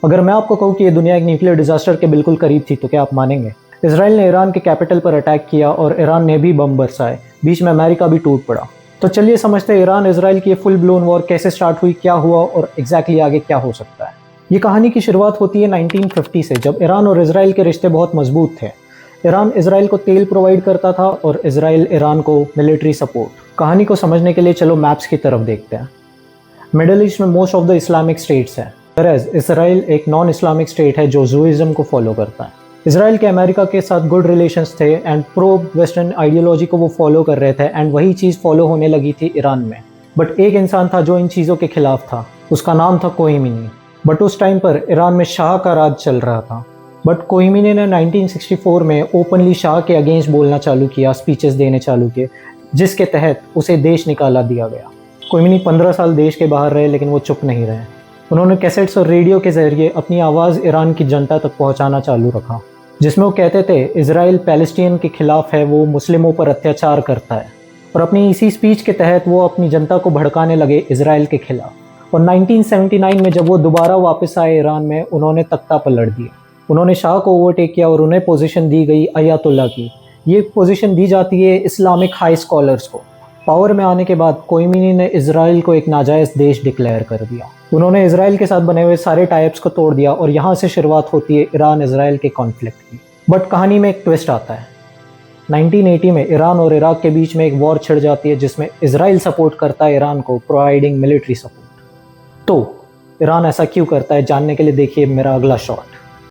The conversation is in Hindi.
अगर मैं आपको कहूँ कि ये दुनिया एक न्यूक्लियर डिजास्टर के बिल्कुल करीब थी तो क्या आप मानेंगे? इसराइल ने ईरान के कैपिटल पर अटैक किया और ईरान ने भी बम बरसाए, बीच में अमेरिका भी टूट पड़ा। तो चलिए समझते हैं ईरान इसराइल की फुल ब्लोन वॉर कैसे स्टार्ट हुई, क्या हुआ और एग्जैक्टली आगे क्या हो सकता है। ये कहानी की शुरुआत होती है 1950 से, जब ईरान और इसराइल के रिश्ते बहुत मजबूत थे। ईरान इसराइल को तेल प्रोवाइड करता था और इसराइल ईरान को मिलिट्री सपोर्ट। कहानी को समझने के लिए चलो मैप्स की तरफ देखते हैं। मिडिल ईस्ट में most of the Islamic states हैं, वhereas इसराइल एक नॉन इस्लामिक स्टेट है जो जूइज्म को फॉलो करता है। इसराइल के अमेरिका के साथ गुड रिलेशंस थे एंड प्रो वेस्टर्न आइडियोलॉजी को वो फॉलो कर रहे थे एंड वही चीज़ फॉलो होने लगी थी ईरान में। बट एक इंसान था जो इन चीज़ों के खिलाफ था, उसका नाम था कोहिमीनी। बट उस टाइम पर ईरान में शाह का राज चल रहा था। बट कोहिमीनी ने 1964 में ओपनली शाह के अगेंस्ट बोलना चालू किया, स्पीचेस देने चालू किए, जिसके तहत उसे देश निकाला दिया गया। कोहिमीनी 15 साल देश के बाहर रहे लेकिन वो चुप नहीं रहे। उन्होंने कैसेट्स और रेडियो के ज़रिए अपनी आवाज़ ईरान की जनता तक पहुंचाना चालू रखा, जिसमें वो कहते थे इजराइल पैलेस्टीन के खिलाफ है, वो मुस्लिमों पर अत्याचार करता है। और अपनी इसी स्पीच के तहत वो अपनी जनता को भड़काने लगे इजराइल के खिलाफ। और 1979 में जब वो दोबारा वापस आए ईरान में, उन्होंने तख्ता पलट दिया। उन्होंने शाह को ओवरटेक किया और उन्हें पोजीशन दी गई अयातुल्ला की। ये पोजीशन दी जाती है इस्लामिक हाई स्कॉलर्स को। पावर में आने के बाद कोहिमीनी ने इजराइल को एक नाजायज़ देश डिक्लेयर कर दिया। उन्होंने इजराइल के साथ बने हुए सारे टाइप्स को तोड़ दिया और यहाँ से शुरुआत होती है ईरान इजराइल के कॉन्फ्लिक्ट की। बट कहानी में एक ट्विस्ट आता है। 1980 में ईरान और इराक के बीच में एक वॉर छिड़ जाती है, जिसमें इजराइल सपोर्ट करता है ईरान को, प्रोवाइडिंग मिलिट्री सपोर्ट। तो ईरान ऐसा क्यों करता है, जानने के लिए देखिए मेरा अगला शॉट।